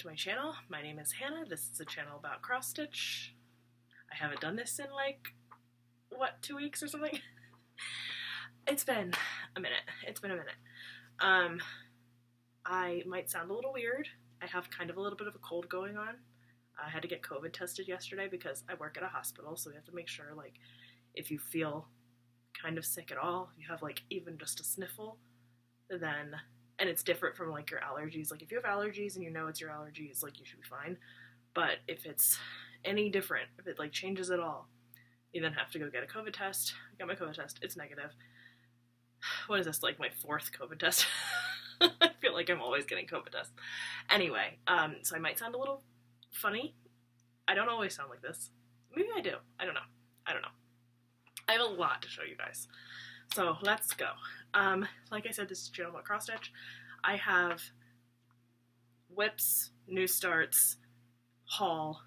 to my channel. My name is Hannah. This is a channel about cross stitch. I haven't done this in like, what, 2 weeks or something? It's been a minute. I might sound a little weird. I have kind of a little bit of a cold going on. I had to get COVID tested yesterday because I work at a hospital, so we have to make sure, like, if you feel kind of sick at all, you have like even just a sniffle, then, and it's different from like your allergies. Like if you have allergies and you know it's your allergies, like you should be fine. But if it's any different, if it like changes at all, you then have to go get a COVID test. I got my COVID test. It's negative. What is this, like my 4th COVID test? I feel like I'm always getting COVID tests. Anyway, so I might sound a little funny. I don't always sound like this. Maybe I do. I don't know. I have a lot to show you guys. So let's go. Like I said, this is a channel about cross stitch. I have WIPs, new starts, haul.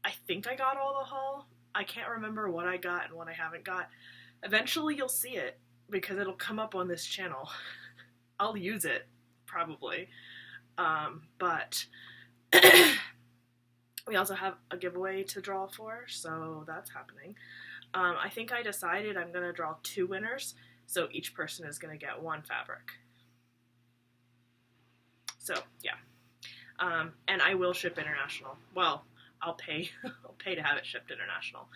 I think I got all the haul. I can't remember what I got and what I haven't got. Eventually you'll see it because it'll come up on this channel. I'll use it, probably. But we also have a giveaway to draw for, so that's happening. I think I decided I'm going to draw 2 winners, so each person is going to get 1 fabric. So, yeah. And I will ship international. Well, I'll pay to have it shipped international.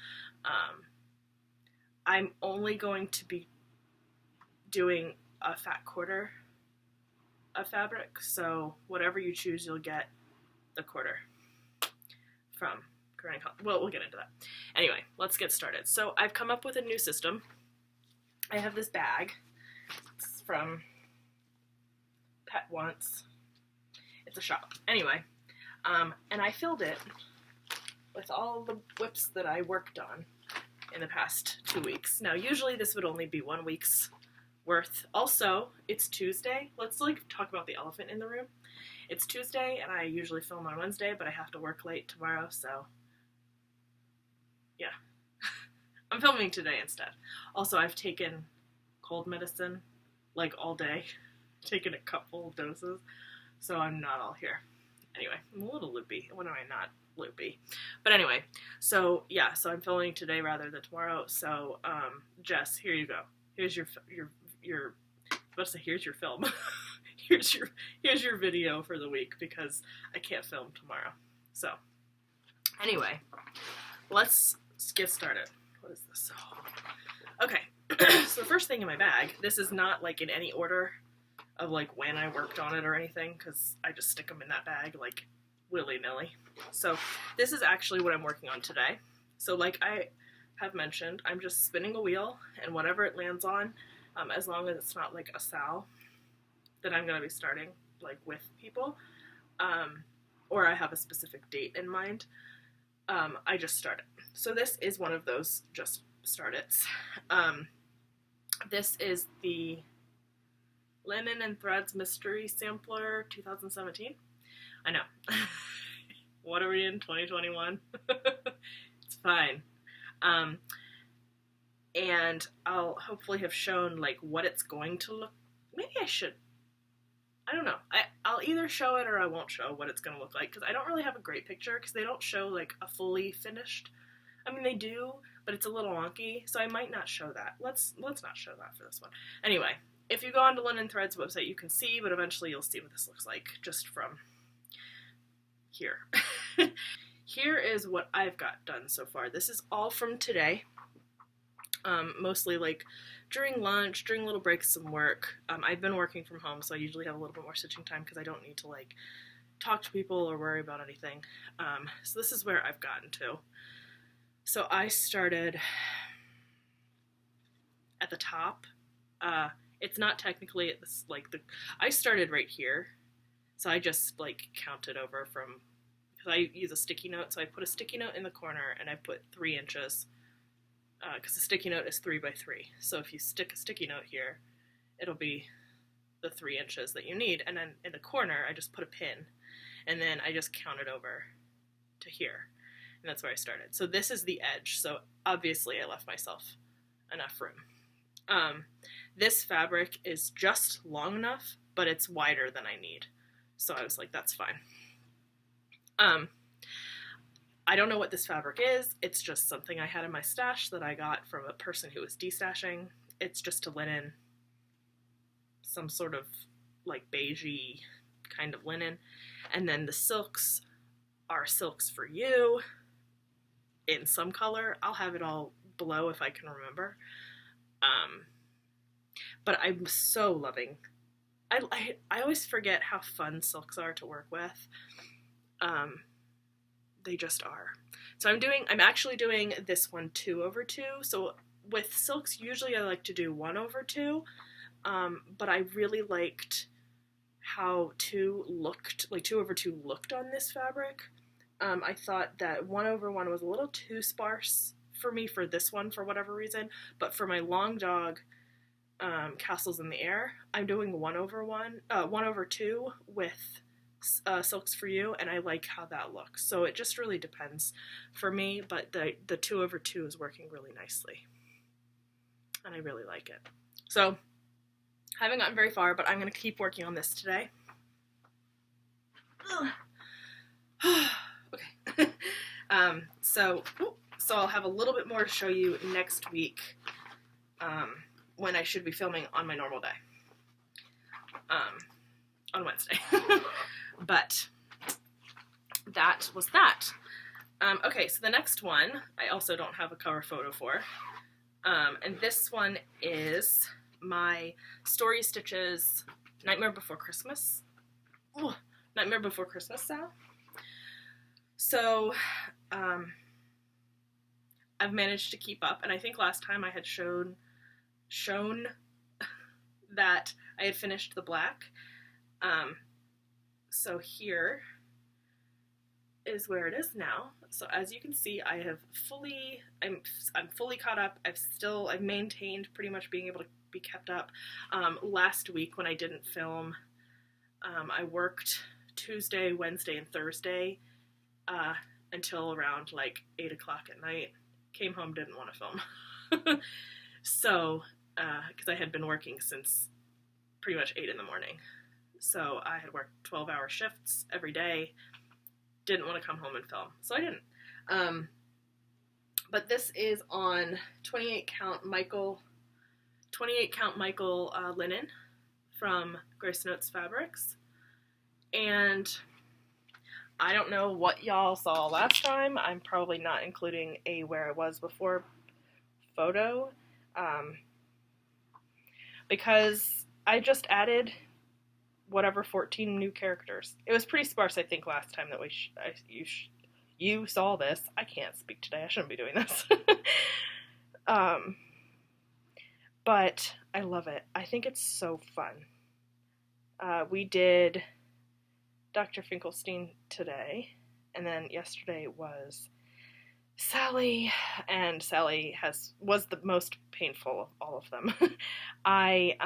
I'm only going to be doing a fat quarter of fabric, so whatever you choose, you'll get the quarter from Canine. Well, we'll get into that. Anyway, let's get started. So I've come up with a new system. I have this bag. It's from Pet Once. It's a shop. Anyway, and I filled it with all the WIPs that I worked on in the past 2 weeks. Now, usually this would only be 1 week's worth. Also, it's Tuesday. Let's like talk about the elephant in the room. It's Tuesday, and I usually film on Wednesday, but I have to work late tomorrow, so yeah. I'm filming today instead. Also, I've taken cold medicine, like, all day. Taken a couple of doses, so I'm not all here. Anyway, I'm a little loopy. When am I not loopy? But anyway, so yeah, so I'm filming today rather than tomorrow, so, Jess, here you go. Here's your I was about to say, here's your film. here's your video for the week, because I can't film tomorrow. So, anyway, let's get started. What is this? Oh. Okay, so the first thing in my bag, this is not like in any order of like when I worked on it or anything, because I just stick them in that bag like willy-nilly. So this is actually what I'm working on today. So like I have mentioned, I'm just spinning a wheel, and whatever it lands on, as long as it's not like a SAL, that I'm going to be starting like with people, or I have a specific date in mind, I just start it. So this is one of those just start it's. This is the Linen and Threads Mystery Sampler 2017. I know. What are we in, 2021? It's fine. And I'll hopefully have shown like what it's going to look. Maybe I should. I don't know. I'll either show it or I won't show what it's going to look like, because I don't really have a great picture, because they don't show like a fully finished. I mean, they do, but it's a little wonky, so I might not show that. Let's not show that for this one. Anyway, if you go onto Linen Threads website, you can see, but eventually you'll see what this looks like just from here. Here is what I've got done so far. This is all from today. Mostly like during lunch, during little breaks from work. I've been working from home, so I usually have a little bit more stitching time because I don't need to like talk to people or worry about anything. So this is where I've gotten to. So I started at the top. It's not technically at this, like I started right here. So I just like counted over from, because I use a sticky note, so I put a sticky note in the corner and I put 3 inches. Because the sticky note is 3 by 3. So if you stick a sticky note here, it'll be the 3 inches that you need. And then in the corner, I just put a pin. And then I just counted over to here. And that's where I started. So this is the edge. So obviously I left myself enough room. This fabric is just long enough, but it's wider than I need. So I was like, that's fine. I don't know what this fabric is. It's just something I had in my stash that I got from a person who was destashing. It's just a linen, some sort of like beigey kind of linen. And then the silks are Silks for You in some color. I'll have it all below if I can remember. But I'm so loving. I always forget how fun silks are to work with. They just are. So I'm actually doing this one 2/2. So with silks, usually I like to do 1/2. But I really liked how 2 looked, like 2/2 looked on this fabric. I thought that 1/1 was a little too sparse for me for this one for whatever reason, but for my Long Dog Castles in the Air, I'm doing 1/2 with Silks for You, and I like how that looks. So it just really depends for me, but the 2/2 is working really nicely, and I really like it. So I haven't gotten very far, but I'm going to keep working on this today. Okay. So I'll have a little bit more to show you next week, when I should be filming on my normal day, on Wednesday. But that was that. Okay, so the next one I also don't have a cover photo for, and this one is my Story Stitches Nightmare Before Christmas. Ooh, Nightmare Before Christmas SAL. So I've managed to keep up, and I think last time I had shown that I had finished the black. So here is where it is now. So as you can see, I'm fully caught up. I've maintained pretty much being able to be kept up. Last week when I didn't film, I worked Tuesday, Wednesday, and Thursday until around like 8 o'clock at night. Came home, didn't want to film. So, because I had been working since pretty much 8 in the morning. So I had worked 12-hour shifts every day. Didn't want to come home and film, so I didn't. But this is on 28 count Michael linen from Grace Notes Fabrics. And I don't know what y'all saw last time. I'm probably not including a where I was before photo, because I just added whatever 14 new characters. It was pretty sparse, I think, last time that you saw this. I can't speak today. I shouldn't be doing this. But I love it. I think it's so fun. We did Dr. Finkelstein today, and then yesterday was Sally, and Sally was the most painful of all of them. I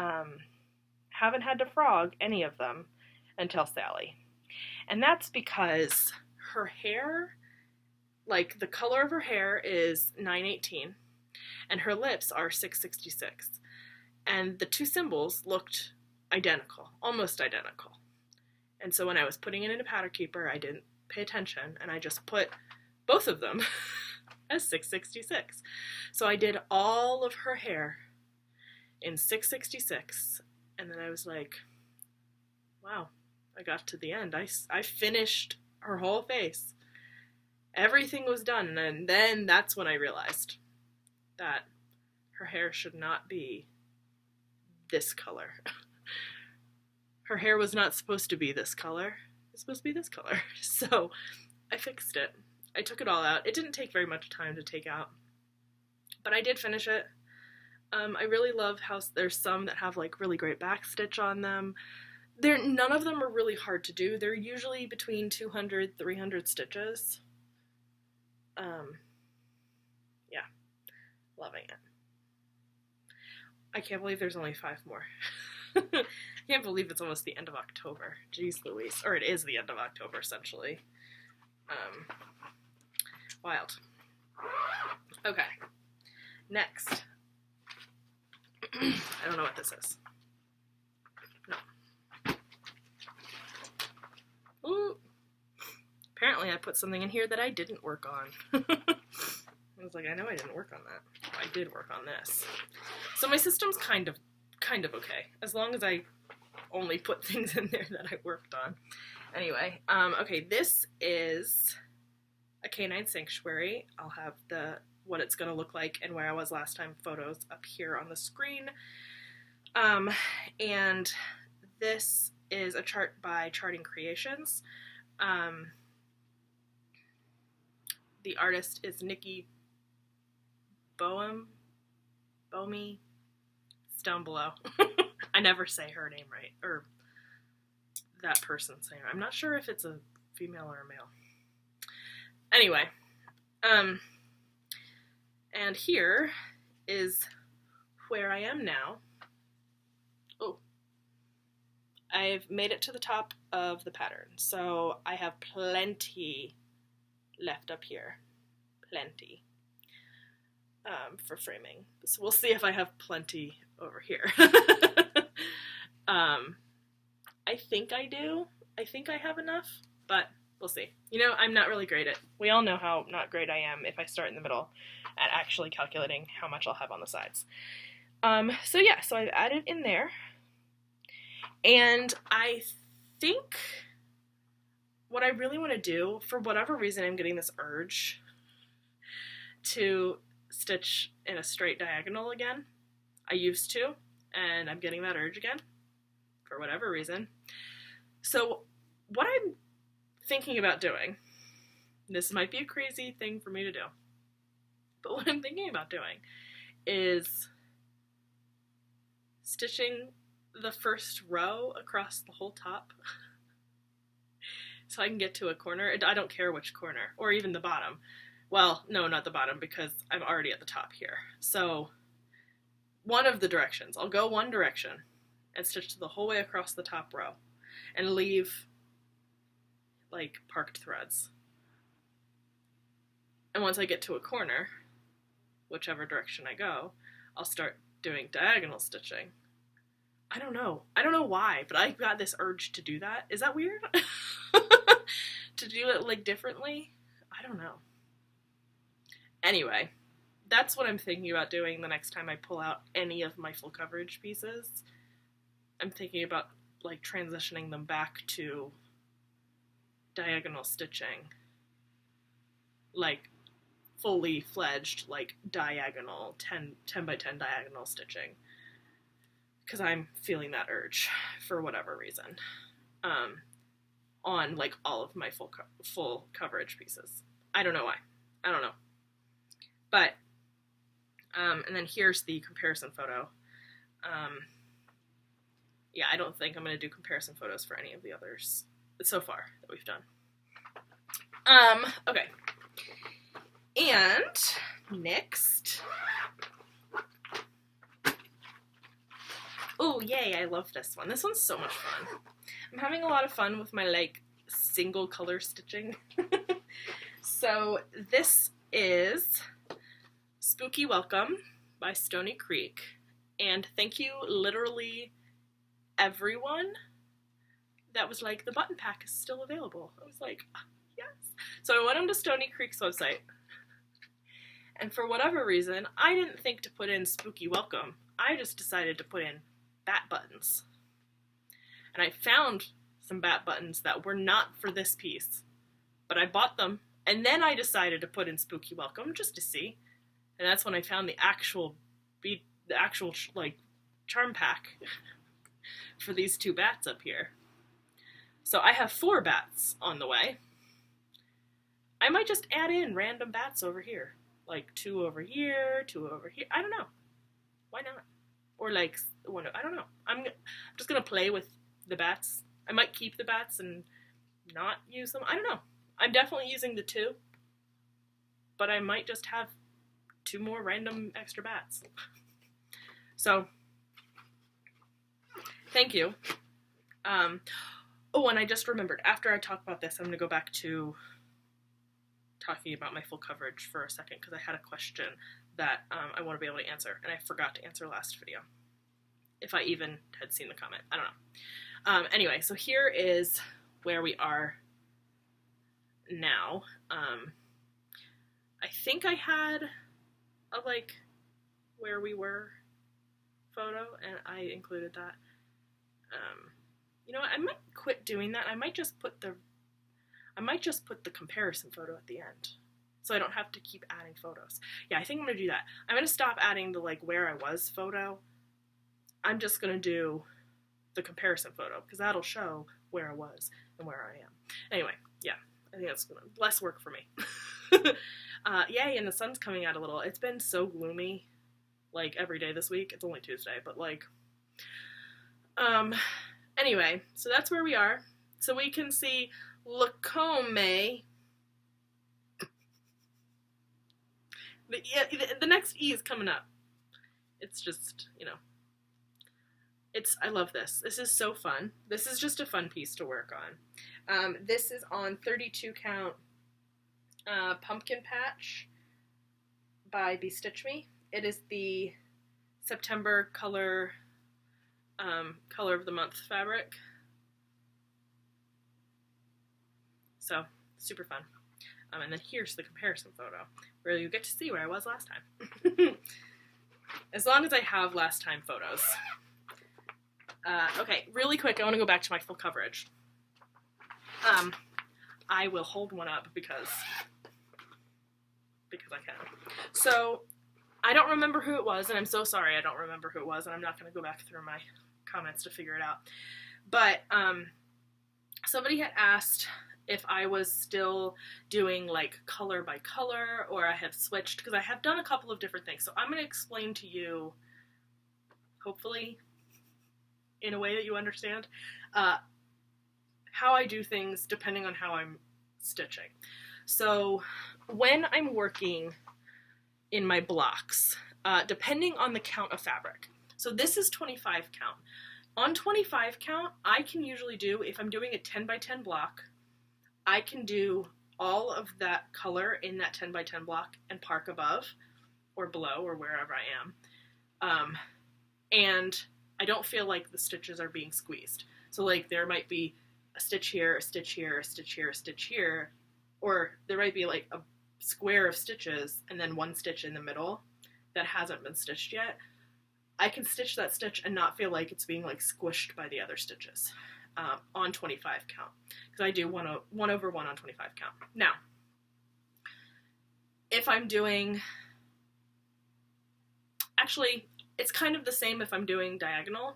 haven't had to frog any of them until Sally. And that's because her hair, like the color of her hair is 918 and her lips are 666. And the two symbols looked identical, almost identical. And so when I was putting it into Powder Keeper, I didn't pay attention and I just put both of them as 666. So I did all of her hair in 666. And then I was like, wow, I got to the end. I finished her whole face. Everything was done. And then that's when I realized that her hair should not be this color. Her hair was not supposed to be this color. It's supposed to be this color. So I fixed it. I took it all out. It didn't take very much time to take out, but I did finish it. I really love how there's some that have like really great backstitch on them. None of them are really hard to do. They're usually between 200, 300 stitches. Yeah, loving it. I can't believe there's only 5 more. I can't believe it's almost the end of October. Jeez Louise. Or it is the end of October, essentially. Wild. Okay. Next. I don't know what this is. No. apparently I put something in here that I didn't work on. I was like, I know I didn't work on that. I did work on this. So my system's kind of okay, as long as I only put things in there that I worked on. Anyway, okay, this is a Canine Sanctuary. I'll have what it's going to look like and where I was last time photos up here on the screen. And this is a chart by Charting Creations. The artist is Nicky Beohme. It's down below. I never say her name right, or that person's name. I'm not sure if it's a female or a male. Anyway, and here is where I am now. Oh, I've made it to the top of the pattern, so I have plenty left up here. Plenty. For framing. So we'll see if I have plenty over here. I think I do. I think I have enough, but we'll see. You know, I'm not really great at, we all know how not great I am if I start in the middle at actually calculating how much I'll have on the sides. So yeah, so I've added in there, and I think what I really want to do, for whatever reason I'm getting this urge to stitch in a straight diagonal again. I used to, and I'm getting that urge again for whatever reason. So what I'm thinking about doing, this might be a crazy thing for me to do, but what I'm thinking about doing is stitching the first row across the whole top so I can get to a corner. I don't care which corner, or even the bottom. Well, no, not the bottom, because I'm already at the top here. So one of the directions, I'll go one direction and stitch the whole way across the top row and leave like parked threads. And once I get to a corner, whichever direction I go, I'll start doing diagonal stitching. I don't know why, but I got this urge to do that. Is that weird? To do it like differently? I don't know. Anyway, that's what I'm thinking about doing the next time I pull out any of my full coverage pieces. I'm thinking about like transitioning them back to diagonal stitching, like fully fledged, like diagonal 10 by 10 diagonal stitching, because I'm feeling that urge for whatever reason on like all of my full coverage pieces. I don't know why. I don't know. But, and then here's the comparison photo. Yeah, I don't think I'm going to do comparison photos for any of the others so far that we've done. Okay. And next. Oh, yay, I love this one. This one's so much fun. I'm having a lot of fun with my, like, single color stitching. So this is Spooky Welcome by Stoney Creek, and thank you literally everyone that was like, the button pack is still available. I was like, yes. So I went onto Stoney Creek's website, and for whatever reason, I didn't think to put in Spooky Welcome. I just decided to put in bat buttons. And I found some bat buttons that were not for this piece, but I bought them, and then I decided to put in Spooky Welcome just to see. And that's when I found the actual like charm pack for these two bats up here. So I have 4 bats on the way. I might just add in random bats over here, like 2 over here, 2 over here. I don't know. Why not? Or like one. I don't know. I'm just gonna play with the bats. I might keep the bats and not use them. I don't know. I'm definitely using the 2, but I might just have 2 more random extra bats. So, thank you. Oh, and I just remembered, after I talk about this, I'm going to go back to talking about my full coverage for a second, because I had a question that I want to be able to answer, and I forgot to answer last video. If I even had seen the comment. I don't know. Anyway, so here is where we are now. I think I had a like where we were photo, and I included that. You know what? I might quit doing that. I might just put the comparison photo at the end, so I don't have to keep adding photos. Yeah, I think I'm gonna do that. I'm gonna stop adding the like where I was photo. I'm just gonna do the comparison photo because that'll show where I was and where I am. Anyway, yeah, I think that's less work for me. Yay, and the sun's coming out a little. It's been so gloomy, like, every day this week. It's only Tuesday, but, like, anyway, so that's where we are. So we can see Lacombe. The next E is coming up. It's just, you know, I love this. This is so fun. This is just a fun piece to work on. This is on 32 count Pumpkin Patch by BeStitchMe. It is the September color of the month fabric. So, super fun. And then here's the comparison photo, where you get to see where I was last time. As long as I have last time photos. Okay, really quick, I want to go back to my full coverage. I will hold one up because I can. So, I don't remember who it was, and I'm so sorry I don't remember who it was, and I'm not going to go back through my comments to figure it out. But, somebody had asked if I was still doing, like, color by color, or I have switched, because I have done a couple of different things. So I'm going to explain to you, hopefully, in a way that you understand, how I do things depending on how I'm stitching. So when I'm working in my blocks, depending on the count of fabric. So this is 25 count. On 25 count, I can usually do, if I'm doing a 10 by 10 block, I can do all of that color in that 10 by 10 block and park above or below or wherever I am. And I don't feel like the stitches are being squeezed. So like there might be a stitch here, a stitch here, a stitch here, a stitch here, or there might be like a square of stitches and then one stitch in the middle that hasn't been stitched yet. I can stitch that stitch and not feel like it's being like squished by the other stitches on 25 count, because I do 1 over 1 on 25 count. Now, if I'm doing, actually, it's kind of the same if I'm doing diagonal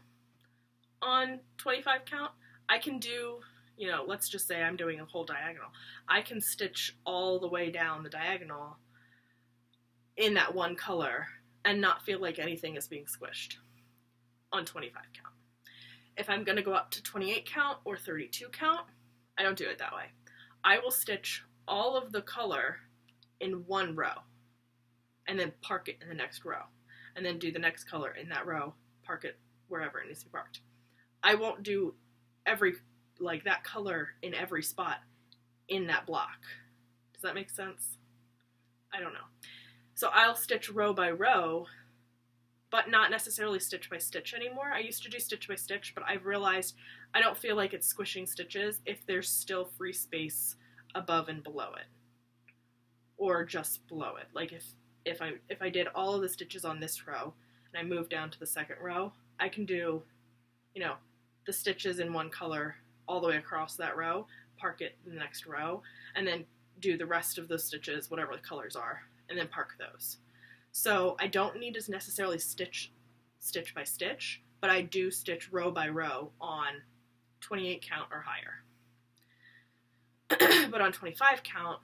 on 25 count. I can do, you know, let's just say I'm doing a whole diagonal. I can stitch all the way down the diagonal in that one color and not feel like anything is being squished on 25 count. If I'm going to go up to 28 count or 32 count, I don't do it that way. I will stitch all of the color in one row and then park it in the next row, and then do the next color in that row, park it wherever it needs to be parked. I won't do every, like, that color in every spot in that block. Does that make sense? I don't know. So I'll stitch row by row, but not necessarily stitch by stitch anymore. I used to do stitch by stitch, but I've realized I don't feel like it's squishing stitches if there's still free space above and below it, or just below it. Like if I did all of the stitches on this row and I move down to the second row, I can do, you know, the stitches in one color all the way across that row, park it in the next row, and then do the rest of the stitches, whatever the colors are, and then park those. So I don't need to necessarily stitch by stitch, but I do stitch row by row on 28 count or higher. But on 25 count,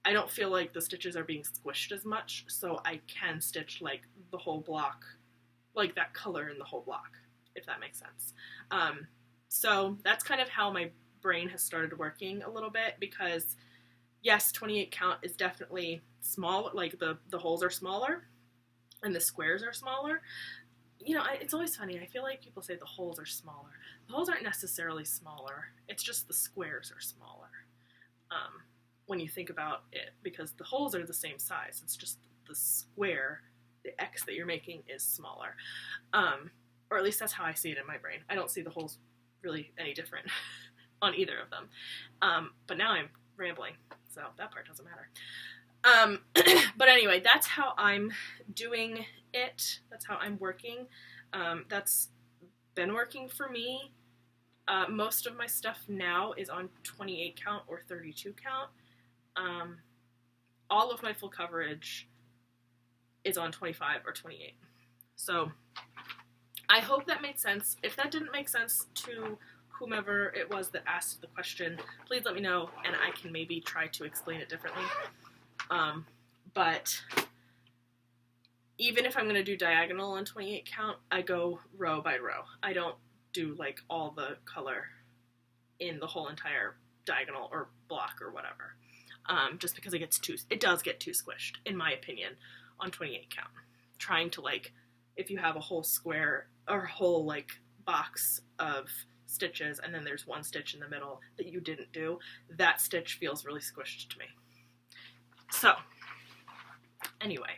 I don't feel like the stitches are being squished as much, so I can stitch like the whole block, like that color in the whole block, if that makes sense. So that's kind of how my brain has started working a little bit, because yes, 28 count is definitely small, like the holes are smaller and the squares are smaller. You know, it's always funny, I feel like people say the holes are smaller. The holes aren't necessarily smaller, it's just the squares are smaller when you think about it, because the holes are the same size, it's just the square, the X that you're making is smaller. Or at least that's how I see it in my brain. I don't see the holes really any different on either of them. But now I'm rambling, so that part doesn't matter. But anyway, that's how I'm doing it. That's how I'm working. That's been working for me. Most of my stuff now is on 28 count or 32 count. All of my full coverage is on 25 or 28. So I hope that made sense. If that didn't make sense to whomever it was that asked the question, please let me know and I can maybe try to explain it differently. But even if I'm going to do diagonal on 28 count, I go row by row. I don't do like all the color in the whole entire diagonal or block or whatever. Just because it does get too squished, in my opinion, on 28 count. Trying to, like, if you have a whole square or whole like box of stitches and then there's one stitch in the middle that you didn't do, that stitch feels really squished to me. So, anyway.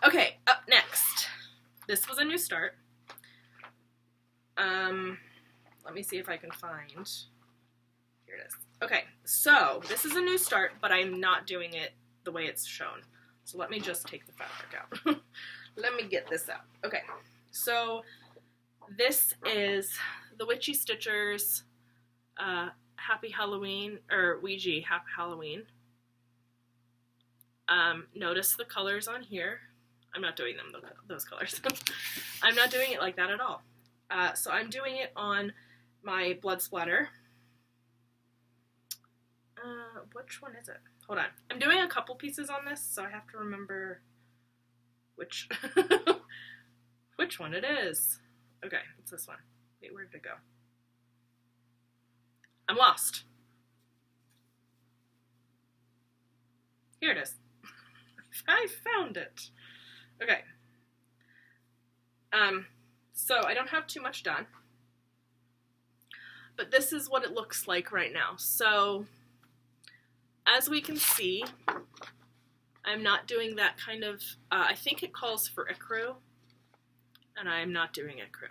Okay, up next. This was a new start. Let me see if I can find... Here it is. Okay, so this is a new start, but I'm not doing it the way it's shown. So let me just take the fabric out. Let me get this out. Okay, so this is the Witchy Stitcher's Happy Halloween, or Ouija Happy Halloween. Notice the colors on here. I'm not doing them, those colors. I'm not doing it like that at all. So I'm doing it on my Blood Spatter. Which one is it? Hold on. I'm doing a couple pieces on this, so I have to remember which which one it is. Okay, it's this one. Wait, where did it go? I'm lost. Here it is. I found it. Okay. So I don't have too much done, but this is what it looks like right now. So as we can see, I'm not doing that kind of, I think it calls for ecru, and I'm not doing ecru.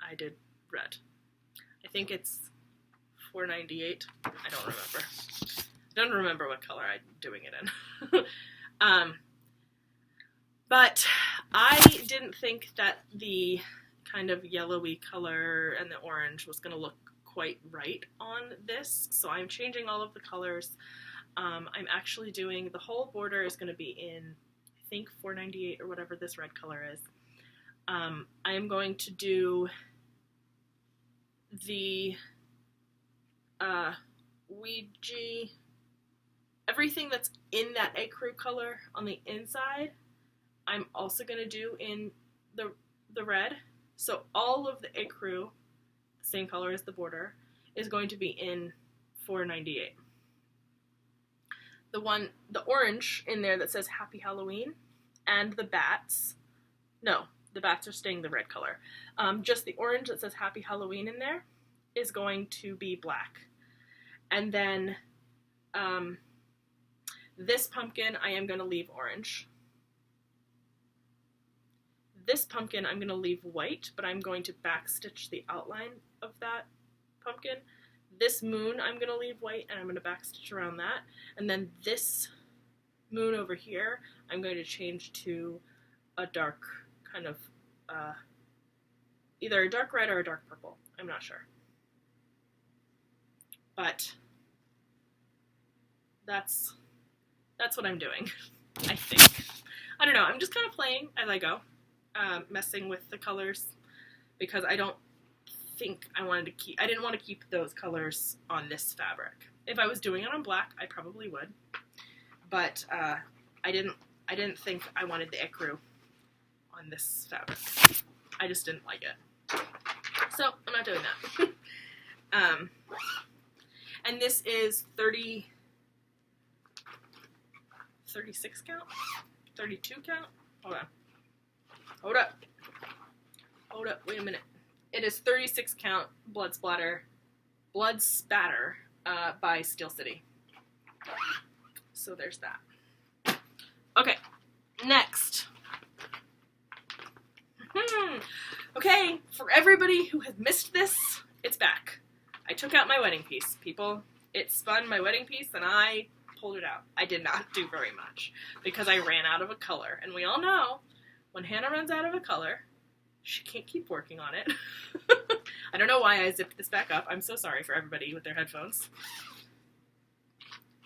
I did red. I think it's 498. I don't remember. I don't remember what color I'm doing it in. But I didn't think that the kind of yellowy color and the orange was going to look quite right on this, so I'm changing all of the colors. I'm actually doing, the whole border is going to be in, I think, 498 or whatever this red color is. I am going to do the Ouija, everything that's in that ecru color on the inside, I'm also going to do in the red. So all of the ecru, the same color as the border, is going to be in 498. The orange in there that says Happy Halloween, and the bats, no, the bats are staying the red color. Just the orange that says Happy Halloween in there is going to be black. And then this pumpkin I am going to leave orange. This pumpkin I'm going to leave white, but I'm going to backstitch the outline of that pumpkin. This moon I'm going to leave white, and I'm going to backstitch around that. And then this moon over here, I'm going to change to a dark kind of, either a dark red or a dark purple. I'm not sure. But that's what I'm doing, I think. I don't know, I'm just kind of playing as I go, messing with the colors, because I don't think I didn't want to keep those colors on this fabric. If I was doing it on black, I probably would, but I didn't think I wanted the ecru on this fabric. I just didn't like it. So I'm not doing that. And this is 36 count? 32 count? Hold on. Hold up. Hold up, wait a minute. It is 36 count Blood Spatter by Steel City. So there's that. Okay, next. Okay, for everybody who has missed this, it's back. I took out my wedding piece, people. it spun my wedding piece and I pulled it out. I did not do very much because I ran out of a color. And we all know when Hannah runs out of a color, she can't keep working on it. I don't know why I zipped this back up. I'm so sorry for everybody with their headphones.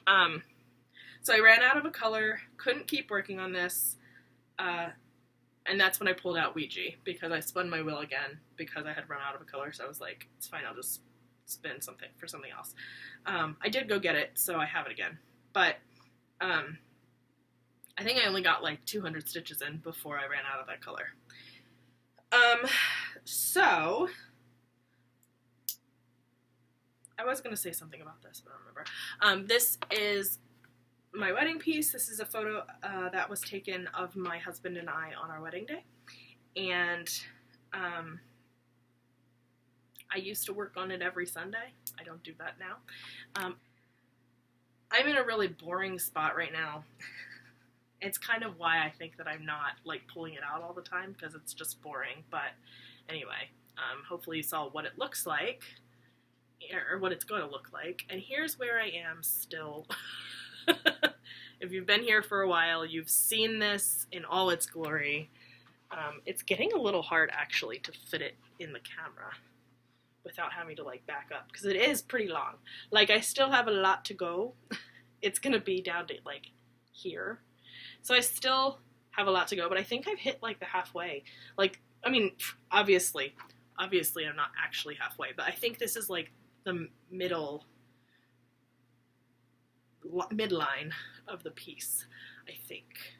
So I ran out of a color, couldn't keep working on this, and that's when I pulled out Ouija, because I spun my wheel again because I had run out of a color, so I was like, it's fine, I'll just spin something for something else. I did go get it, so I have it again, but I think I only got like 200 stitches in before I ran out of that color. So I was going to say something about this, but I don't remember. This is my wedding piece. This is a photo that was taken of my husband and I on our wedding day. And I used to work on it every Sunday. I don't do that now. I'm in a really boring spot right now. It's kind of why I think that I'm not like pulling it out all the time, because it's just boring. But anyway, hopefully you saw what it looks like, or what it's going to look like. And here's where I am still. If you've been here for a while, you've seen this in all its glory. It's getting a little hard actually to fit it in the camera without having to like back up, because it is pretty long. Like, I still have a lot to go. It's gonna be down to like here, so I still have a lot to go, but I think I've hit like the halfway. Like, I mean, obviously I'm not actually halfway, but I think this is like the midline of the piece, I think.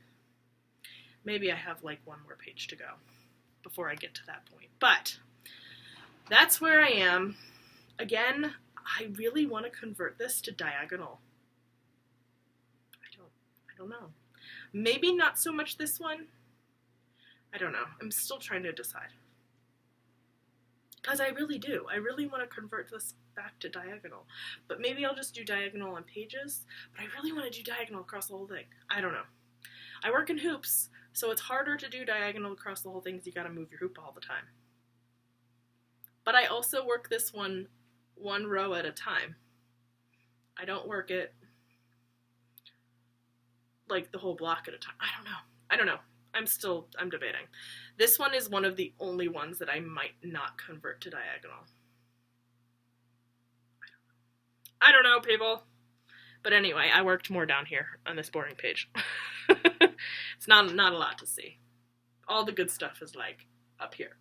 Maybe I have like one more page to go before I get to that point, but that's where I am. Again, I really want to convert this to diagonal. I don't know. Maybe not so much this one. I don't know. I'm still trying to decide. Because I really do. I really want to convert this back to diagonal. But maybe I'll just do diagonal on pages. But I really want to do diagonal across the whole thing. I don't know. I work in hoops, so it's harder to do diagonal across the whole thing because you gotta move your hoop all the time. But I also work this one row at a time. I don't work it like the whole block at a time. I don't know. I'm debating. This one is one of the only ones that I might not convert to diagonal. I don't know, people. But anyway, I worked more down here on this boring page. It's not a lot to see. All the good stuff is like up here.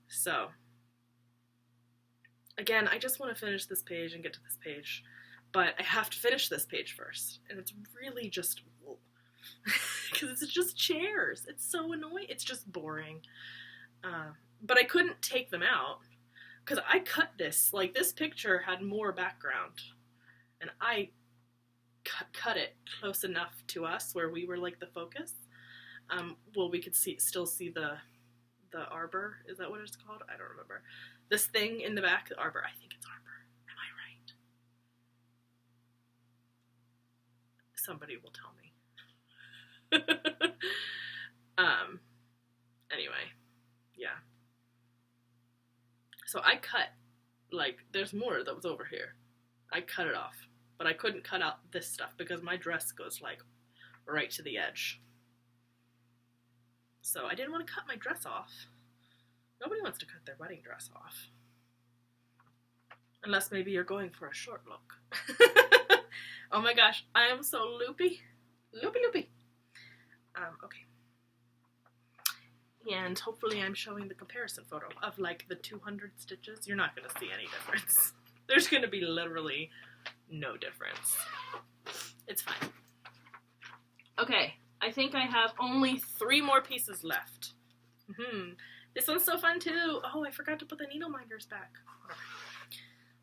So, again, I just want to finish this page and get to this page, but I have to finish this page first, and it's really just, because it's just chairs. It's so annoying. It's just boring. But I couldn't take them out, because I cut this. Like, this picture had more background, and I cut it close enough to us where we were like the focus. Well, we could still see the arbor. Is that what it's called? I don't remember. This thing in the back, the arbor. I think it's arbor. Am I right? Somebody will tell me. Anyway, yeah. So I cut, like, there's more that was over here. I cut it off, but I couldn't cut out this stuff because my dress goes, like, right to the edge. So I didn't want to cut my dress off. Nobody wants to cut their wedding dress off. Unless maybe you're going for a short look. Oh my gosh, I am so loopy. Loopy. Okay. And hopefully I'm showing the comparison photo of like the 200 stitches. You're not going to see any difference. There's going to be literally no difference. It's fine. Okay, I think I have only 3 more pieces left. This one's so fun too. Oh, I forgot to put the needle minders back.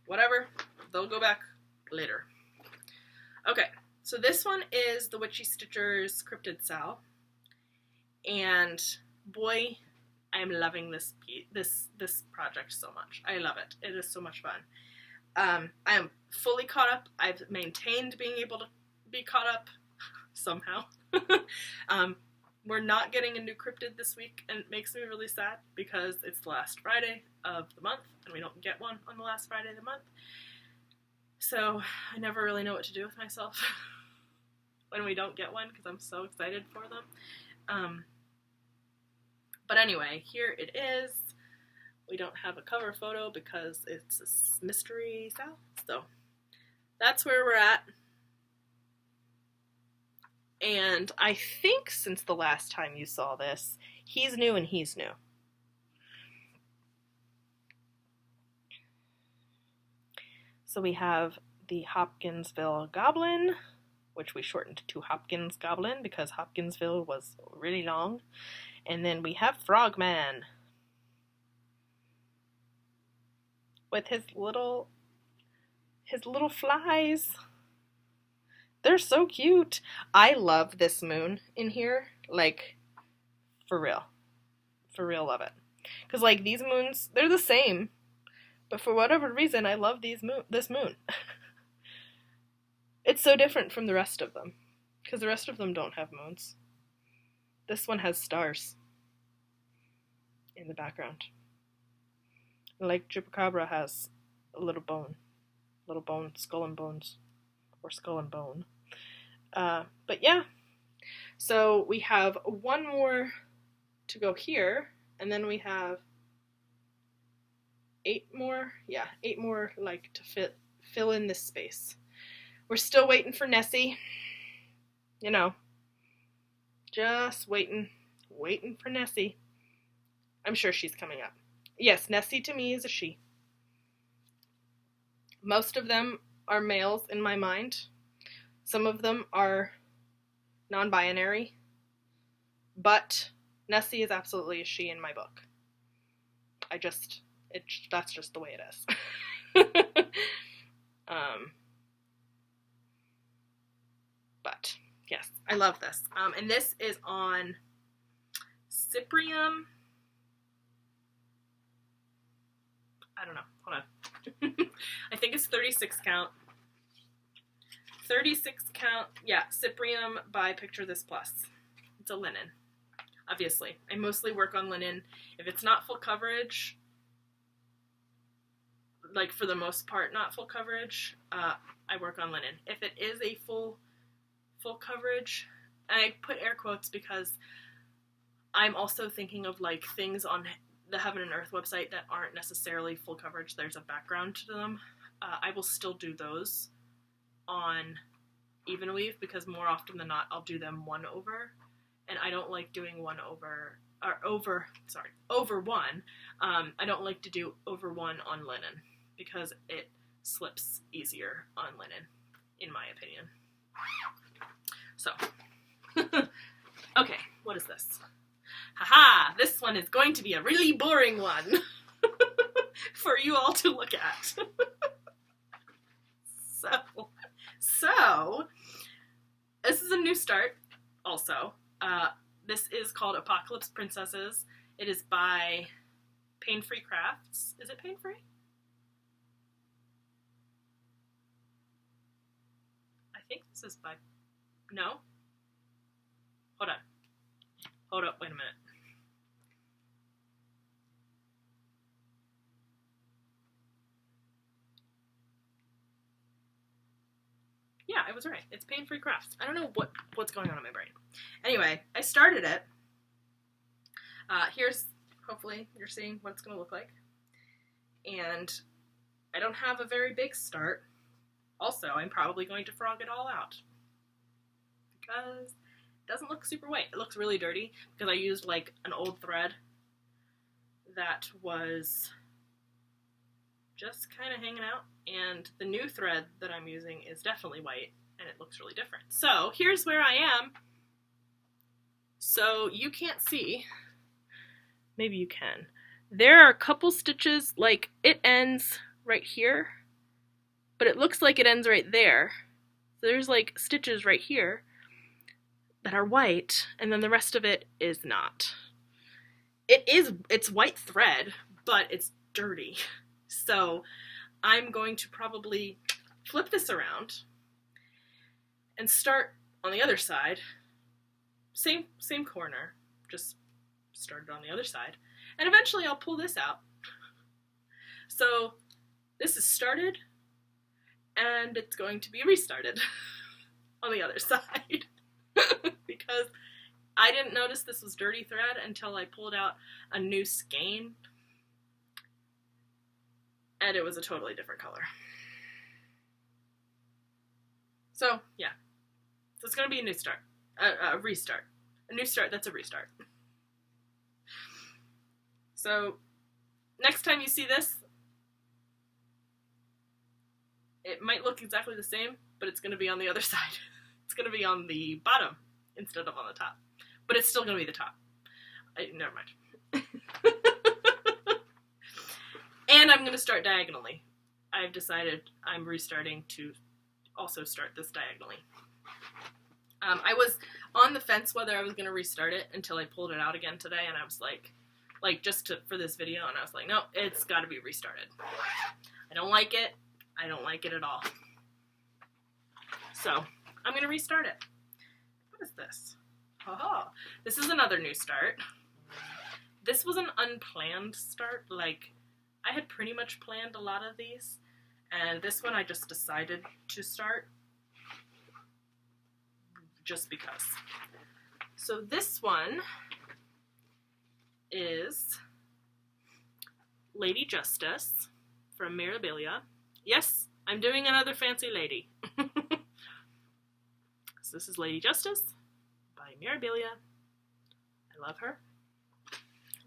Whatever, they'll go back later. Okay, so this one is the Witchy Stitcher's Cryptid SAL. And boy, I am loving this project so much. I love it. It is so much fun. I am fully caught up. I've maintained being able to be caught up somehow. We're not getting a new cryptid this week, and it makes me really sad because it's the last Friday of the month, and we don't get one on the last Friday of the month. So I never really know what to do with myself when we don't get one because I'm so excited for them. But anyway, here it is. We don't have a cover photo because it's a mystery SAL. So that's where we're at. And I think since the last time you saw this, he's new and he's new. So we have the Hopkinsville Goblin, which we shortened to Hopkins Goblin because Hopkinsville was really long. And then we have Frogman with his little flies. They're so cute. I love this moon in here, like, for real. For real love it. Because, like, these moons, they're the same. But for whatever reason, I love this moon. It's so different from the rest of them. Because the rest of them don't have moons. This one has stars in the background. Like Chupacabra has a little bone, skull and bones, or skull and bone. But yeah, so we have one more to go here, and then we have 8 more, like to fill in this space. We're still waiting for Nessie, you know, just waiting for Nessie. I'm sure she's coming up. Yes, Nessie to me is a she. Most of them are males in my mind. Some of them are non-binary, but Nessie is absolutely a she in my book. That's just the way it is. But yes, I love this. And this is on Cyprium. I don't know. Hold on. I think it's 36 count. 36 count. Yeah, Cyprium by Picture This Plus. It's a linen, obviously. I mostly work on linen. If it's not full coverage, like for the most part not full coverage, I work on linen. If it is a full coverage, and I put air quotes because I'm also thinking of like things on the Heaven and Earth website that aren't necessarily full coverage. There's a background to them. I will still do those on evenweave because more often than not I'll do them 1 over, and I don't like doing 1 over or over 1. I don't like to do over 1 on linen because it slips easier on linen, in my opinion. So, okay, what is this? Haha, this one is going to be a really boring one for you all to look at. So, this is a new start also. This is called Apocalypse Princesses. It is by Paine Free Crafts. Is it Paine Free? I think this is by... No? Hold up, wait a minute. Yeah, I was right. It's Paine Free Crafts. I don't know what's going on in my brain. Anyway, I started it. Here's, hopefully, you're seeing what it's going to look like. And I don't have a very big start. Also, I'm probably going to frog it all out. Because it doesn't look super white. It looks really dirty because I used like an old thread that was just kind of hanging out, and the new thread that I'm using is definitely white and it looks really different. So here's where I am. So you can't see, maybe you can. There are a couple stitches, like it ends right here, but it looks like it ends right there. So there's like stitches right here that are white, and then the rest of it is not. It's white thread, but it's dirty. So I'm going to probably flip this around and start on the other side. Same corner, just started on the other side. And eventually I'll pull this out. So this is started, and it's going to be restarted on the other side because I didn't notice this was dirty thread until I pulled out a new skein, and it was a totally different color. So, yeah. So it's going to be a new start. A restart. A new start, that's a restart. So, next time you see this, it might look exactly the same, but it's going to be on the other side. It's going to be on the bottom instead of on the top. But it's still going to be the top. Never mind. And I'm going to start diagonally. I've decided I'm restarting to also start this diagonally. I was on the fence whether I was going to restart it until I pulled it out again today, and I was like just for this video, and I was like, no, it's got to be restarted. I don't like it. I don't like it at all. So, I'm going to restart it. What is this? Oh, this is another new start. This was an unplanned start. Like, I had pretty much planned a lot of these, and this one I just decided to start just because. So this one is Lady Justice from Mirabilia. Yes, I'm doing another fancy lady. So this is Lady Justice by Mirabilia. I love her.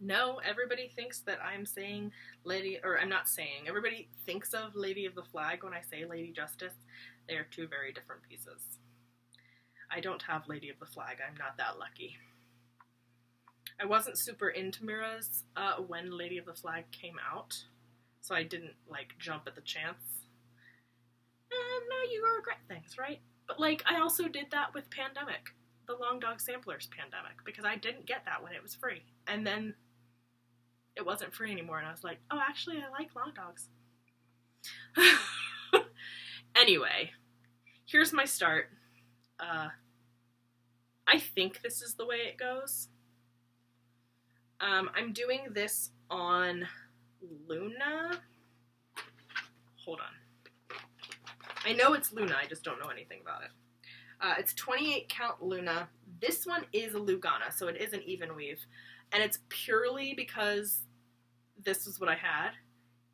No, everybody thinks that I'm saying Lady, or I'm not saying, everybody thinks of Lady of the Flag when I say Lady Justice. They are two very different pieces. I don't have Lady of the Flag. I'm not that lucky. I wasn't super into Mira's when Lady of the Flag came out, so I didn't, like, jump at the chance. And now you regret things, right? But, like, I also did that with Pandemic, the Long Dog Samplers Pandemic, because I didn't get that when it was free. And then it wasn't free anymore, and I was like, oh, actually, I like Long Dogs. Anyway, here's my start. I think this is the way it goes. I'm doing this on Luna. Hold on. I know it's Luna, I just don't know anything about it. It's 28 count Luna. This one is a Lugana, so it is an even weave. And it's purely because this was what I had,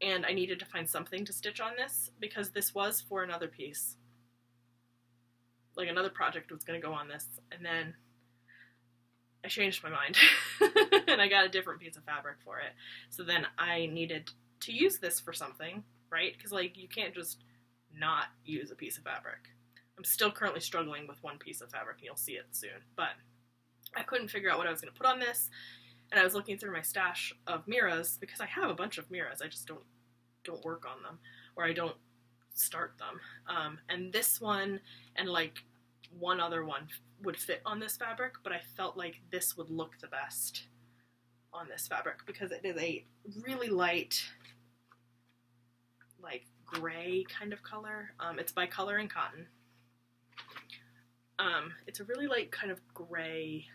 and I needed to find something to stitch on this, because this was for another piece. Like, another project was going to go on this, and then I changed my mind, and I got a different piece of fabric for it. So then I needed to use this for something, right? Because, like, you can't just not use a piece of fabric. I'm still currently struggling with one piece of fabric, and you'll see it soon. But I couldn't figure out what I was going to put on this, and I was looking through my stash of Miras, because I have a bunch of Miras, I just don't work on them, or I don't start them. And this one, and like one other one, would fit on this fabric, but I felt like this would look the best on this fabric, because it is a really light, like, gray kind of color. It's by Color and Cotton. It's a really light kind of gray,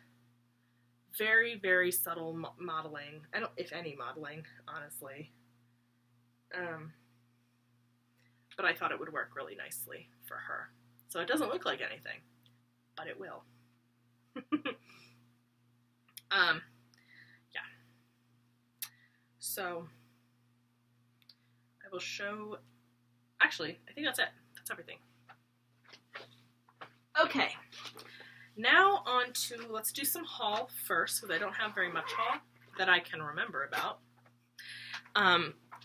very, very subtle modeling. I don't, if any modeling, honestly. But I thought it would work really nicely for her. So it doesn't look like anything, but it will. Yeah. So I will show, actually, I think that's it. That's everything. Okay. Now on to, let's do some haul first, because I don't have very much haul that I can remember about.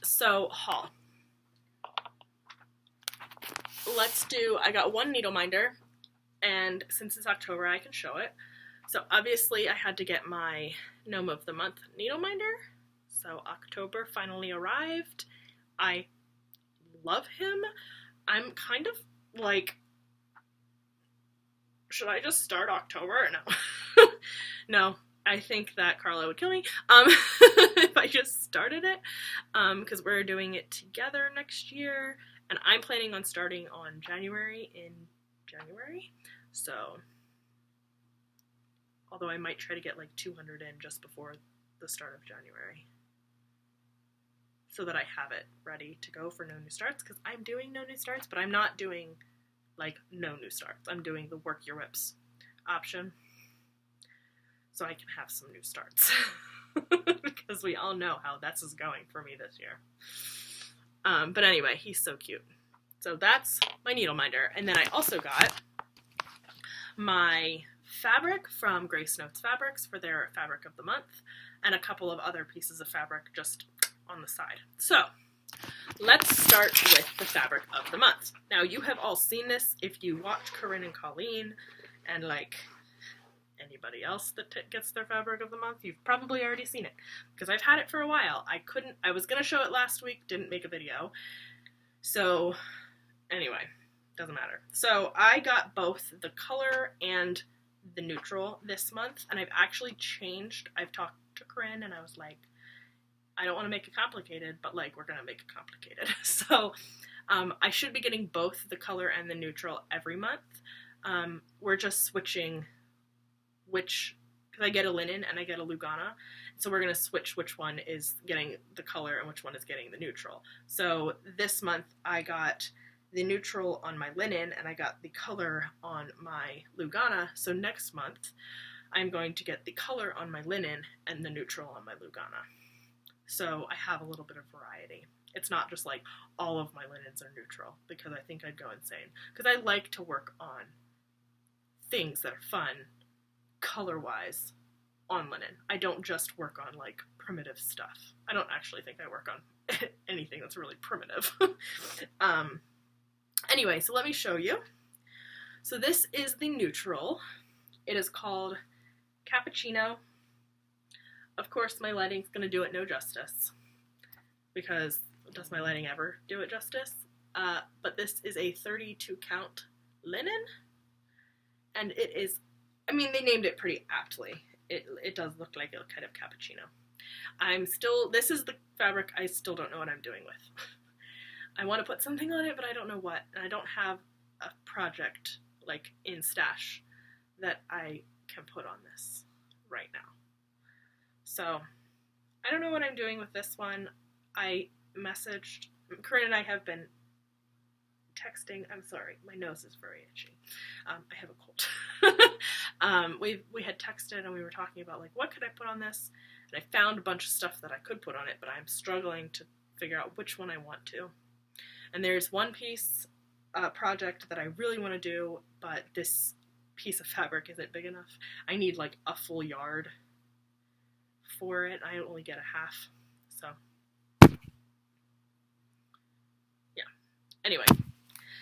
So haul. Let's do, I got one needle minder, and since it's October, I can show it. So obviously I had to get my Gnome of the Month needle minder. So October finally arrived. I love him. I'm kind of like, should I just start October? No. No, I think that Carla would kill me if I just started it, because we're doing it together next year, and I'm planning on starting on January, so, although I might try to get like 200 in just before the start of January. so that I have it ready to go for no new starts, because I'm doing no new starts, but I'm not doing like no new starts. I'm doing the work your whips option so I can have some new starts because we all know how this is going for me this year. But anyway, he's so cute. So that's my needle minder. And then I also got my fabric from Grace Notes Fabrics for their fabric of the month, and a couple of other pieces of fabric just on the side. So let's start with the fabric of the month. Now, you have all seen this if you watch Corinne and Colleen and like anybody else that gets their fabric of the month. You've probably already seen it because I've had it for a while. I was gonna show it last week, didn't make a video. So anyway, doesn't matter. So I got both the color and the neutral this month, and I've actually changed. I've talked to Corinne and I was like, I don't want to make it complicated, but like we're gonna make it complicated. So I should be getting both the color and the neutral every month. We're just switching which, because I get a linen and I get a Lugana, so we're gonna switch which one is getting the color and which one is getting the neutral. So this month I got the neutral on my linen and I got the color on my Lugana. So next month I'm going to get the color on my linen and the neutral on my Lugana. So I have a little bit of variety. It's not just like all of my linens are neutral, because I think I'd go insane. Because I like to work on things that are fun, color-wise, on linen. I don't just work on like primitive stuff. I don't actually think I work on anything that's really primitive. Anyway, so let me show you. So this is the neutral. It is called Cappuccino. Of course, my lighting's going to do it no justice, because does my lighting ever do it justice? But this is a 32 count linen, and it is, I mean, they named it pretty aptly. It does look like a kind of cappuccino. This is the fabric I still don't know what I'm doing with. I want to put something on it, but I don't know what, and I don't have a project like in stash that I can put on this right now. So I don't know what I'm doing with this one. I messaged, Corinne and I have been texting. I'm sorry, my nose is very itchy. I have a cold. We had texted and we were talking about like, what could I put on this? And I found a bunch of stuff that I could put on it, but I'm struggling to figure out which one I want to. And there's one piece project that I really want to do, but this piece of fabric isn't big enough. I need like a full yard for it. I only get a half, so yeah. Anyway,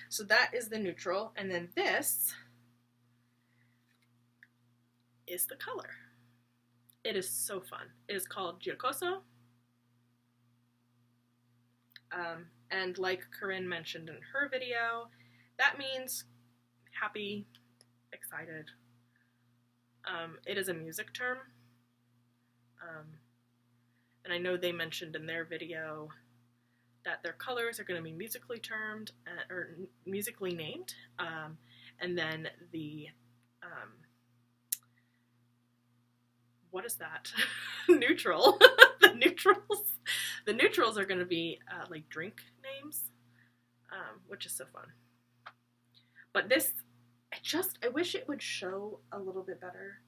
so that is the neutral, and then this is the color. It is so fun. It is called Giocoso. And like Corinne mentioned in her video, that means happy, excited. It is a music term. And I know they mentioned in their video that their colors are going to be musically termed, or musically named. And then the, what is that? Neutral. The neutrals are going to be like drink names, which is so fun. But this, I wish it would show a little bit better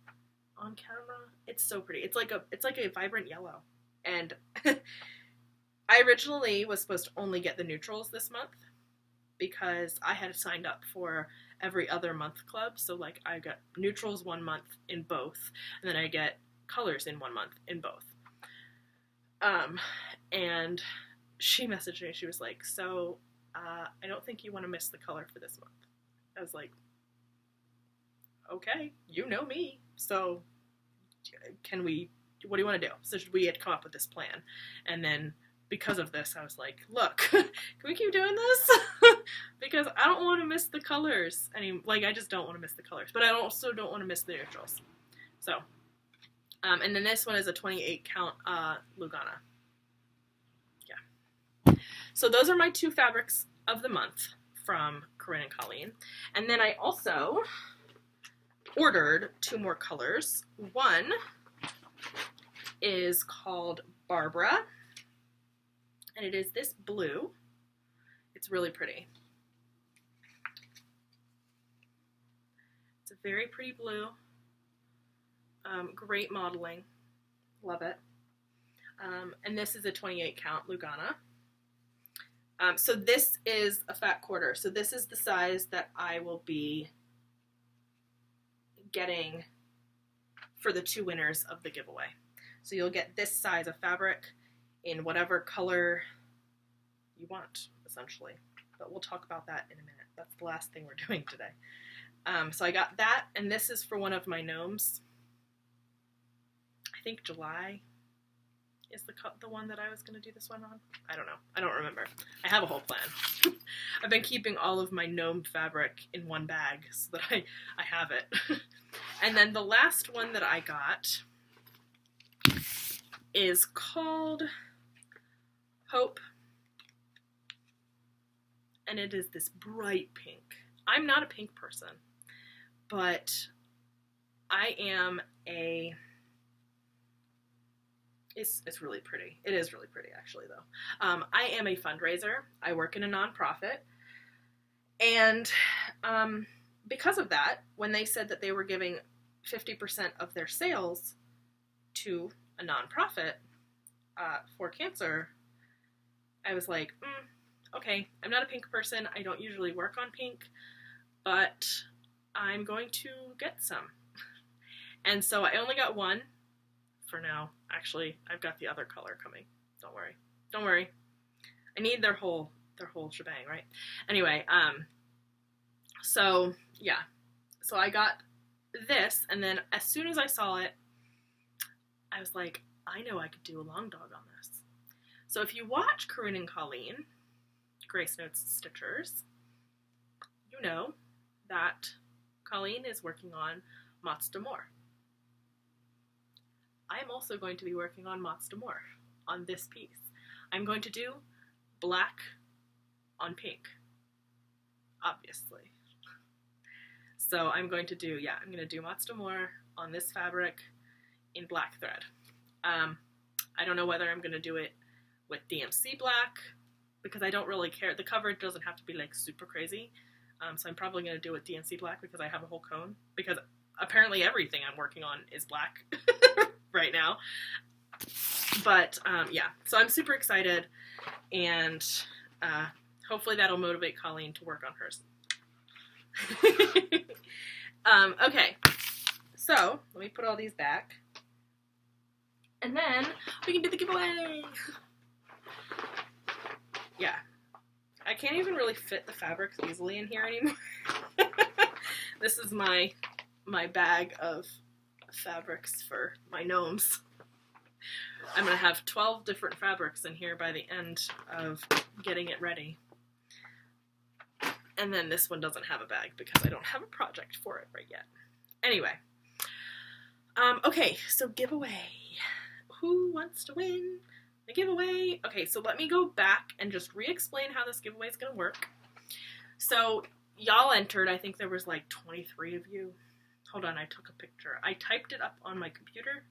on camera. It's so pretty. It's like a vibrant yellow. And I originally was supposed to only get the neutrals this month because I had signed up for every other month club. So like I got neutrals 1 month in both, and then I get colors in 1 month in both. And she messaged me, she was like, so, I don't think you want to miss the color for this month. I was like, okay, you know me, so what do you want to do? So we had come up with this plan, and then because of this, I was like, look, can we keep doing this? Because I don't want to miss the colors. I just don't want to miss the colors, but I also don't want to miss the neutrals. So, and then this one is a 28 count Lugana. Yeah. So those are my 2 fabrics of the month from Corinne and Colleen. And then I also ordered 2 more colors. One is called Barbara, And it is this blue. It's really pretty. It's a very pretty blue. Great modeling. Love it. And this is a 28 count Lugana. So this is a fat quarter. So this is the size that I will be getting for the 2 winners of the giveaway. So you'll get this size of fabric in whatever color you want, essentially. But we'll talk about that in a minute. That's the last thing we're doing today. So I got that, and this is for one of my gnomes. I think July is the one that I was going to do this one on. I don't know. I don't remember. I have a whole plan. I've been keeping all of my gnome fabric in one bag so that I have it. And then the last one that I got is called Hope. And it is this bright pink. I'm not a pink person, but I am a... It's really pretty. It is really pretty, actually, though. I am a fundraiser. I work in a nonprofit. And because of that, when they said that they were giving 50% of their sales to a nonprofit for cancer, I was like, okay, I'm not a pink person. I don't usually work on pink, but I'm going to get some. And so I only got one for now. Actually, I've got the other color coming. Don't worry. Don't worry. I need their whole shebang, right? Anyway, so yeah. So I got this, and then as soon as I saw it, I was like, I know I could do a long dog on this. So if you watch Corinne and Colleen, Grace Notes Stitchers, you know that Colleen is working on Mots d'Amour. I'm also going to be working on Mots d'Amour on this piece. I'm going to do black on pink, obviously. So I'm going to do, I'm going to do Mots d'Amour on this fabric in black thread. I don't know whether I'm going to do it with DMC black, because I don't really care. The coverage doesn't have to be like super crazy. So I'm probably going to do it with DMC black because I have a whole cone, because apparently everything I'm working on is black right now. But yeah, so I'm super excited, and hopefully that'll motivate Colleen to work on hers. Okay, so let me put all these back, and then we can do the giveaway. Yeah, I can't even really fit the fabrics easily in here anymore. This is my bag of fabrics for my gnomes. I'm gonna have 12 different fabrics in here by the end of getting it ready. And then this one doesn't have a bag because I don't have a project for it right yet. Anyway, okay, so giveaway. Who wants to win the giveaway? Okay, so let me go back and just re-explain how this giveaway is gonna work. So y'all entered, I think there was like 23 of you. Hold on, I took a picture. I typed it up on my computer,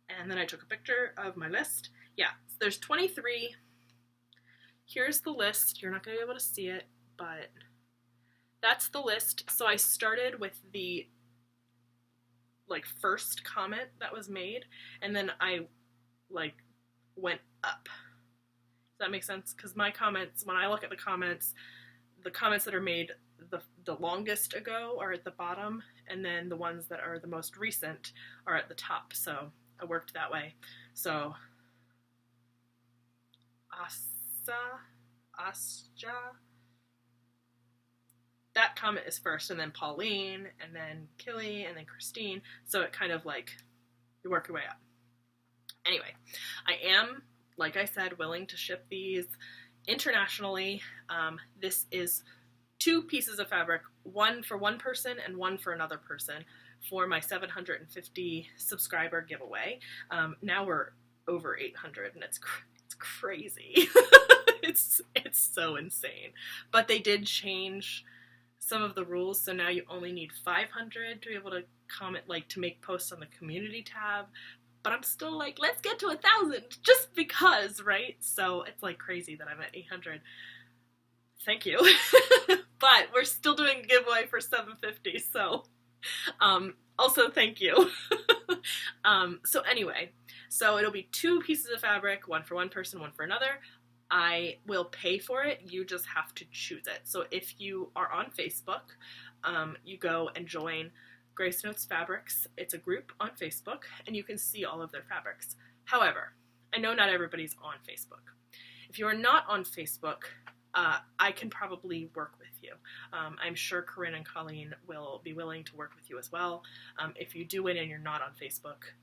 and then I took a picture of my list. Yeah, so there's 23. Here's the list. You're not going to be able to see it, but that's the list. So I started with the first comment that was made, and then I went up. Does that make sense? Because my comments, when I look at the comments that are made the longest ago are at the bottom, and then the ones that are the most recent are at the top. So I worked that way. So Asja, that comment is first, and then Pauline, and then Killy, and then Christine. So it kind of you work your way up. Anyway, I am, like I said, willing to ship these internationally. This is 2 pieces of fabric, one for one person and one for another person, for my 750 subscriber giveaway. Now we're over 800, and it's crazy. It's so insane. But they did change some of the rules, so now you only need 500 to be able to comment, to make posts on the community tab. but I'm still like, let's get to 1,000 just because, right? So it's like crazy that I'm at 800. Thank you. But we're still doing a giveaway for 750, so also thank you. So anyway, so it'll be 2 pieces of fabric, one for one person, one for another. I will pay for it, you just have to choose it. So if you are on Facebook, you go and join Grace Notes Fabrics. It's a group on Facebook, and you can see all of their fabrics. However, I know not everybody's on Facebook. If you are not on Facebook, I can probably work with you. I'm sure Corinne and Colleen will be willing to work with you as well. If you do it and you're not on Facebook,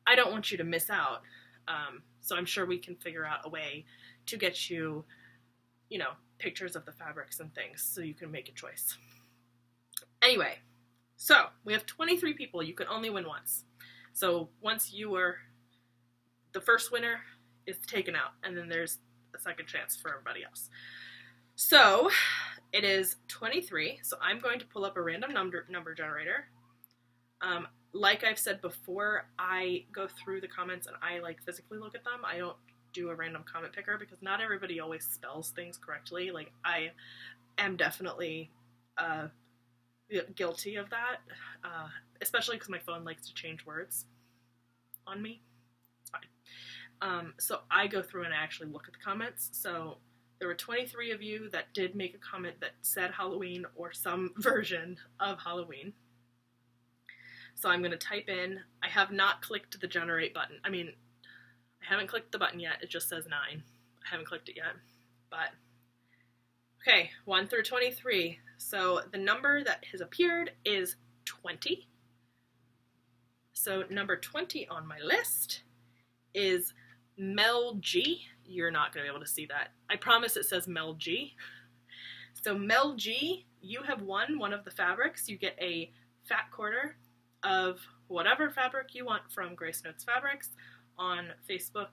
I don't want you to miss out. So I'm sure we can figure out a way to get you, you know, pictures of the fabrics and things so you can make a choice. Anyway, so we have 23 people. You can only win once. So once you are, the first winner is taken out, and then there's a second chance for everybody else. So it is 23, so I'm going to pull up a random number generator. Like I've said before, I go through the comments and I like physically look at them. I don't do a random comment picker because not everybody always spells things correctly. Like, I am definitely guilty of that, especially because my phone likes to change words on me. It's fine. So I go through and I actually look at the comments. So there were 23 of you that did make a comment that said Halloween or some version of Halloween. So I'm going to type in, I have not clicked the generate button. I mean, I haven't clicked the button yet. It just says 9. I haven't clicked it yet. But, okay, 1 through 23. So the number that has appeared is 20. So number 20 on my list is Mel G. You're not going to be able to see that. I promise it says Mel G. So Mel G, you have won one of the fabrics. You get a fat quarter of whatever fabric you want from Grace Notes Fabrics on Facebook.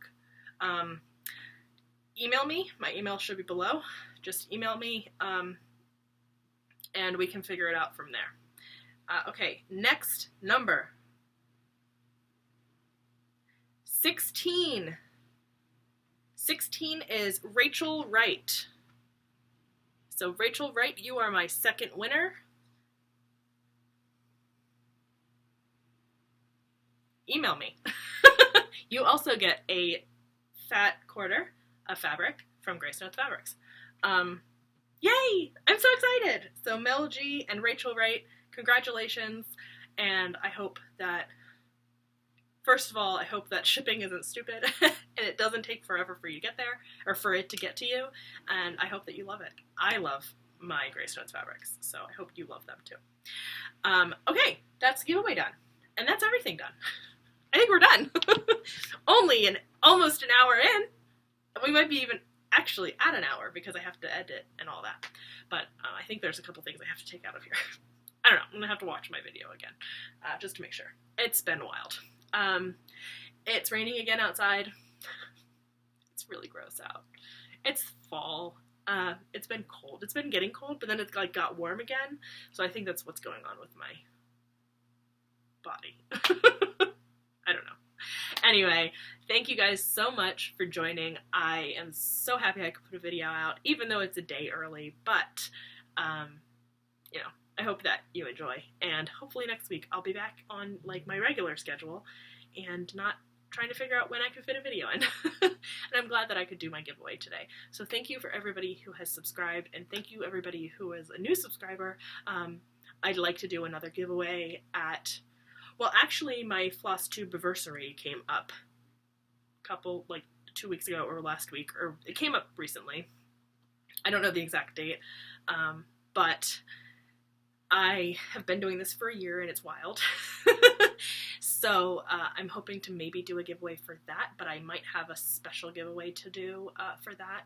Email me. My email should be below. Just email me, and we can figure it out from there. Okay, next number. 16. 16 is Rachel Wright. So Rachel Wright, you are my second winner. Email me. You also get a fat quarter of fabric from Grace Notes Fabrics. Yay! I'm so excited! So Mel G and Rachel Wright, congratulations, and I hope that, first of all, I hope that shipping isn't stupid and it doesn't take forever for you to get there, or for it to get to you, and I hope that you love it. I love my Grace Notes Fabrics, so I hope you love them too. Okay, that's the giveaway done, and that's everything done. I think we're done. Only almost an hour in. We might be even actually at an hour because I have to edit and all that. But I think there's a couple things I have to take out of here. I don't know. I'm going to have to watch my video again just to make sure. It's been wild. It's raining again outside. It's really gross out. It's fall. It's been cold. It's been getting cold, but then it's like got warm again. So I think that's what's going on with my body. I don't know. Anyway, thank you guys so much for joining. I am so happy I could put a video out, even though it's a day early, but, you know, I hope that you enjoy, and hopefully next week I'll be back on, like, my regular schedule, and not trying to figure out when I can fit a video in. And I'm glad that I could do my giveaway today. So thank you for everybody who has subscribed, and thank you everybody who is a new subscriber. I'd like to do another giveaway at, well, actually, my Flosstube anniversary came up like 2 weeks ago or last week, or it came up recently. I don't know the exact date, but I have been doing this for a year and it's wild. So I'm hoping to maybe do a giveaway for that, but I might have a special giveaway to do for that.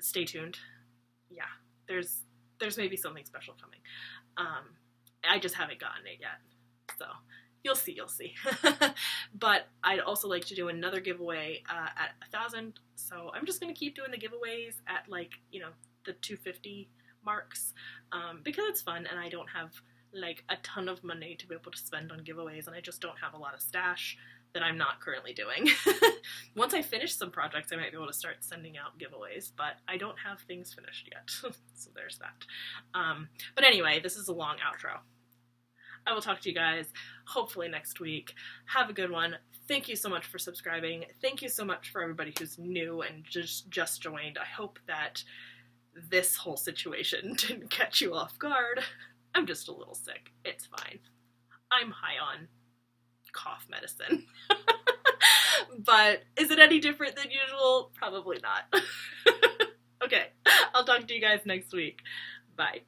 Stay tuned. Yeah, there's maybe something special coming. I just haven't gotten it yet. So you'll see. But I'd also like to do another giveaway at 1,000. So I'm just going to keep doing the giveaways at, like, you know, the 250 marks because it's fun and I don't have like a ton of money to be able to spend on giveaways, and I just don't have a lot of stash. that I'm not currently doing. Once I finish some projects, I might be able to start sending out giveaways, but I don't have things finished yet. So there's that. But anyway, this is a long outro. I will talk to you guys hopefully next week. Have a good one. Thank you so much for subscribing. Thank you so much for everybody who's new and just joined. I hope that this whole situation didn't catch you off guard. I'm just a little sick. It's fine. I'm high on cough medicine. But is it any different than usual? Probably not. Okay, I'll talk to you guys next week. Bye.